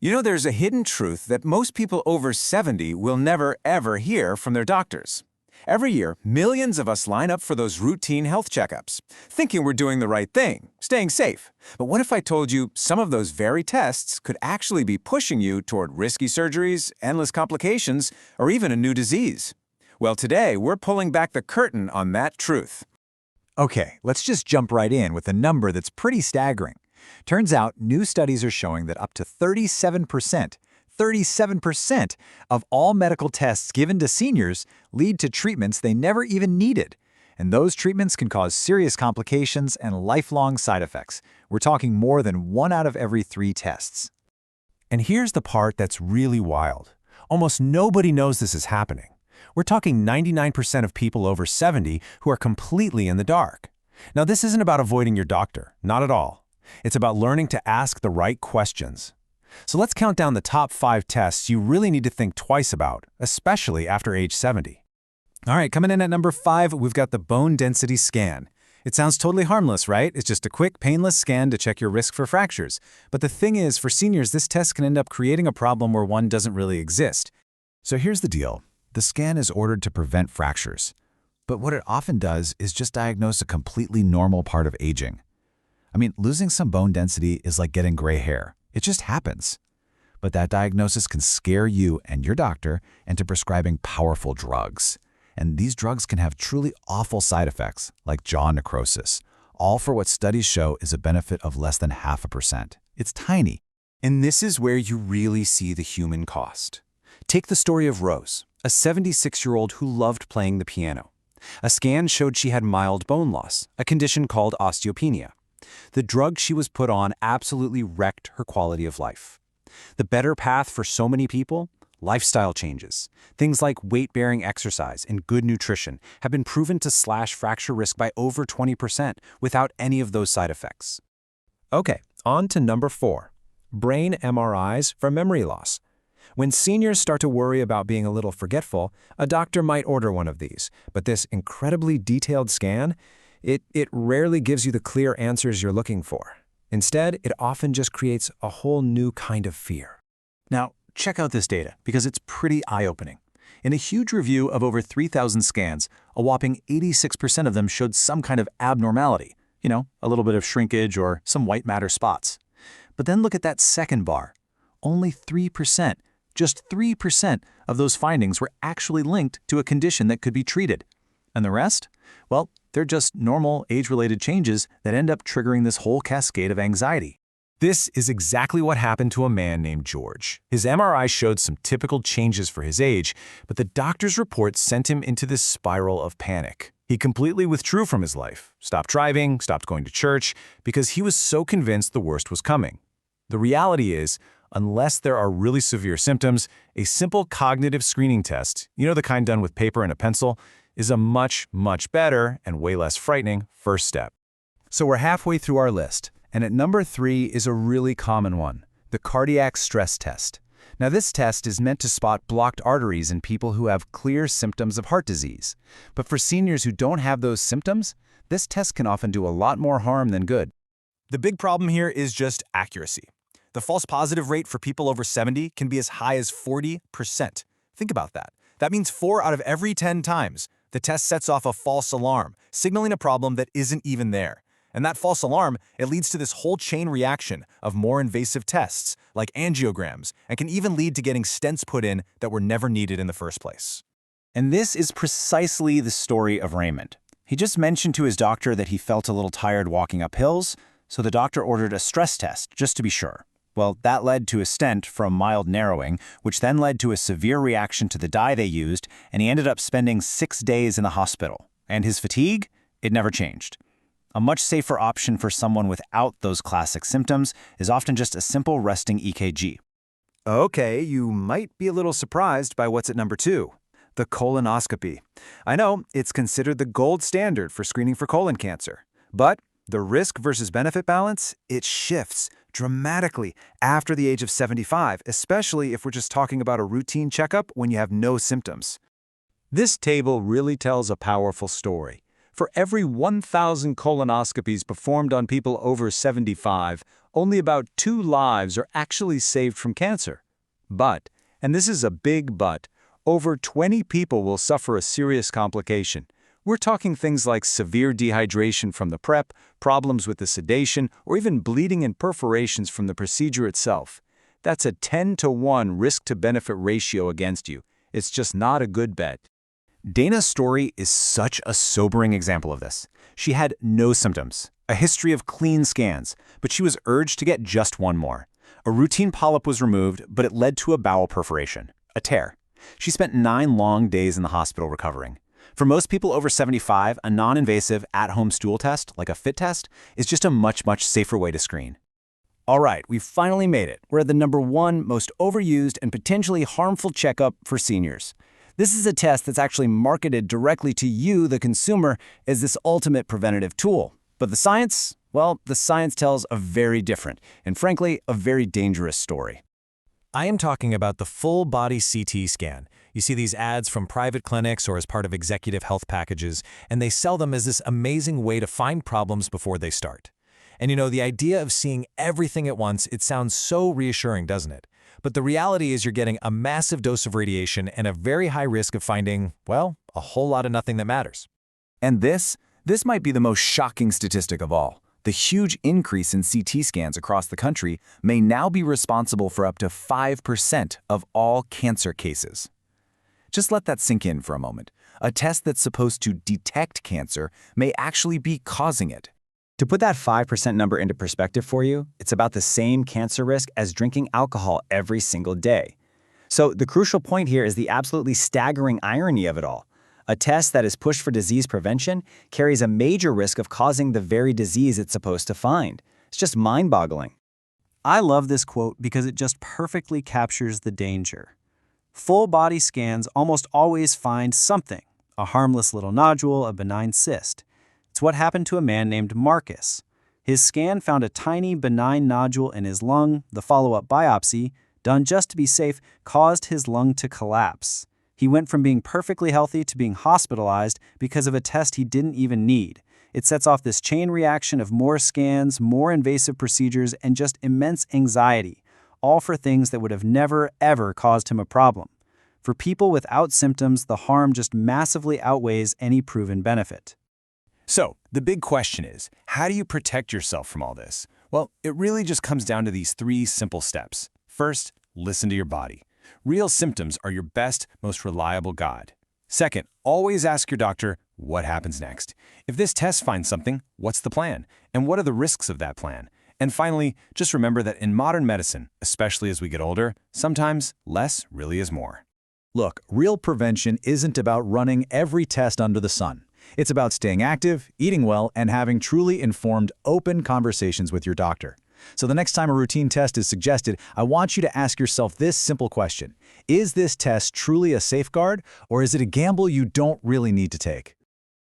You know, there's a hidden truth that most people over 70 will never, ever hear from their doctors. Every year, millions of us line up for those routine health checkups, thinking we're doing the right thing, staying safe. But what if I told you some of those very tests could actually be pushing you toward risky surgeries, endless complications, or even a new disease? Well, today, we're pulling back the curtain on that truth. Okay, let's just jump right in with a number that's pretty staggering. Turns out, new studies are showing that up to 37% of all medical tests given to seniors lead to treatments they never even needed. And those treatments can cause serious complications and lifelong side effects. We're talking more than 1 out of every 3 tests. And here's the part that's really wild. Almost nobody knows this is happening. We're talking 99% of people over 70 who are completely in the dark. Now, this isn't about avoiding your doctor, not at all. It's about learning to ask the right questions. So let's count down the top 5 tests you really need to think twice about, especially after age 70. All right, coming in at number 5, we've got the bone density scan. It sounds totally harmless, right? It's just a quick, painless scan to check your risk for fractures. But the thing is, for seniors, this test can end up creating a problem where one doesn't really exist. So here's the deal. The scan is ordered to prevent fractures. But what it often does is just diagnose a completely normal part of aging. I mean, losing some bone density is like getting gray hair. It just happens. But that diagnosis can scare you and your doctor into prescribing powerful drugs. And these drugs can have truly awful side effects, like jaw necrosis, all for what studies show is a benefit of less than 0.5%. It's tiny. And this is where you really see the human cost. Take the story of Rose, a 76-year-old who loved playing the piano. A scan showed she had mild bone loss, a condition called osteopenia. The drug she was put on absolutely wrecked her quality of life. The better path for so many people? Lifestyle changes. Things like weight-bearing exercise and good nutrition have been proven to slash fracture risk by over 20% without any of those side effects. Okay, on to number 4, brain MRIs for memory loss. When seniors start to worry about being a little forgetful, a doctor might order one of these, but this incredibly detailed scan, it rarely gives you the clear answers you're looking for. Instead, it often just creates a whole new kind of fear. Now, check out this data, because it's pretty eye-opening. In a huge review of over 3,000 scans, a whopping 86% of them showed some kind of abnormality. You know, a little bit of shrinkage or some white matter spots. But then look at that second bar. Only 3%, just 3% of those findings were actually linked to a condition that could be treated. And the rest? Well, they're just normal age-related changes that end up triggering this whole cascade of anxiety. This is exactly what happened to a man named George. His MRI showed some typical changes for his age, but the doctor's report sent him into this spiral of panic. He completely withdrew from his life, stopped driving, stopped going to church, because he was so convinced the worst was coming. The reality is, unless there are really severe symptoms, a simple cognitive screening test, you know, the kind done with paper and a pencil, is a much, much better and way less frightening first step. So we're halfway through our list, and at number 3 is a really common one, the cardiac stress test. Now, this test is meant to spot blocked arteries in people who have clear symptoms of heart disease. But for seniors who don't have those symptoms, this test can often do a lot more harm than good. The big problem here is just accuracy. The false positive rate for people over 70 can be as high as 40%. Think about that. That means 4 out of every 10 times, the test sets off a false alarm, signaling a problem that isn't even there. And that false alarm, it leads to this whole chain reaction of more invasive tests, like angiograms, and can even lead to getting stents put in that were never needed in the first place. And this is precisely the story of Raymond. He just mentioned to his doctor that he felt a little tired walking up hills, so the doctor ordered a stress test, just to be sure. Well, that led to a stent from mild narrowing, which then led to a severe reaction to the dye they used, and he ended up spending 6 days in the hospital. And his fatigue? It never changed. A much safer option for someone without those classic symptoms is often just a simple resting EKG. Okay, you might be a little surprised by what's at number 2, the colonoscopy. I know, it's considered the gold standard for screening for colon cancer. But the risk versus benefit balance, it shifts dramatically after the age of 75, especially if we're just talking about a routine checkup when you have no symptoms. This table really tells a powerful story. For every 1,000 colonoscopies performed on people over 75, only about 2 lives are actually saved from cancer. But, and this is a big but, over 20 people will suffer a serious complication. We're talking things like severe dehydration from the prep, problems with the sedation, or even bleeding and perforations from the procedure itself. That's a 10-to-1 risk-to-benefit ratio against you. It's just not a good bet. Dana's story is such a sobering example of this. She had no symptoms, a history of clean scans, but she was urged to get just one more. A routine polyp was removed, but it led to a bowel perforation, a tear. She spent 9 long days in the hospital recovering. For most people over 75, a non-invasive at-home stool test, like a FIT test, is just a much safer way to screen. All right, we've finally made it. We're at the #1 most overused and potentially harmful checkup for seniors. This is a test that's actually marketed directly to you, the consumer, as this ultimate preventative tool. But the science? Well, the science tells a very different, and frankly, a very dangerous story. I am talking about the full-body CT scan. You see these ads from private clinics or as part of executive health packages, and they sell them as this amazing way to find problems before they start. And you know, the idea of seeing everything at once, it sounds so reassuring, doesn't it? But the reality is you're getting a massive dose of radiation and a very high risk of finding, well, a whole lot of nothing that matters. And this might be the most shocking statistic of all. The huge increase in CT scans across the country may now be responsible for up to 5% of all cancer cases. Just let that sink in for a moment. A test that's supposed to detect cancer may actually be causing it. To put that 5% number into perspective for you, it's about the same cancer risk as drinking alcohol every single day. So the crucial point here is the absolutely staggering irony of it all. A test that is pushed for disease prevention carries a major risk of causing the very disease it's supposed to find. It's just mind-boggling. I love this quote because it just perfectly captures the danger. Full-body scans almost always find something, a harmless little nodule, a benign cyst. It's what happened to a man named Marcus. His scan found a tiny, benign nodule in his lung. The follow-up biopsy, done just to be safe, caused his lung to collapse. He went from being perfectly healthy to being hospitalized because of a test he didn't even need. It sets off this chain reaction of more scans, more invasive procedures, and just immense anxiety, all for things that would have never, ever caused him a problem. For people without symptoms, the harm just massively outweighs any proven benefit. So, the big question is, how do you protect yourself from all this? Well, it really just comes down to these 3 simple steps. First, listen to your body. Real symptoms are your best, most reliable guide. Second, always ask your doctor, what happens next? If this test finds something, what's the plan? And what are the risks of that plan? And finally, just remember that in modern medicine, especially as we get older, sometimes less really is more. Look, real prevention isn't about running every test under the sun. It's about staying active, eating well, and having truly informed, open conversations with your doctor. So the next time a routine test is suggested, I want you to ask yourself this simple question. Is this test truly a safeguard, or is it a gamble you don't really need to take?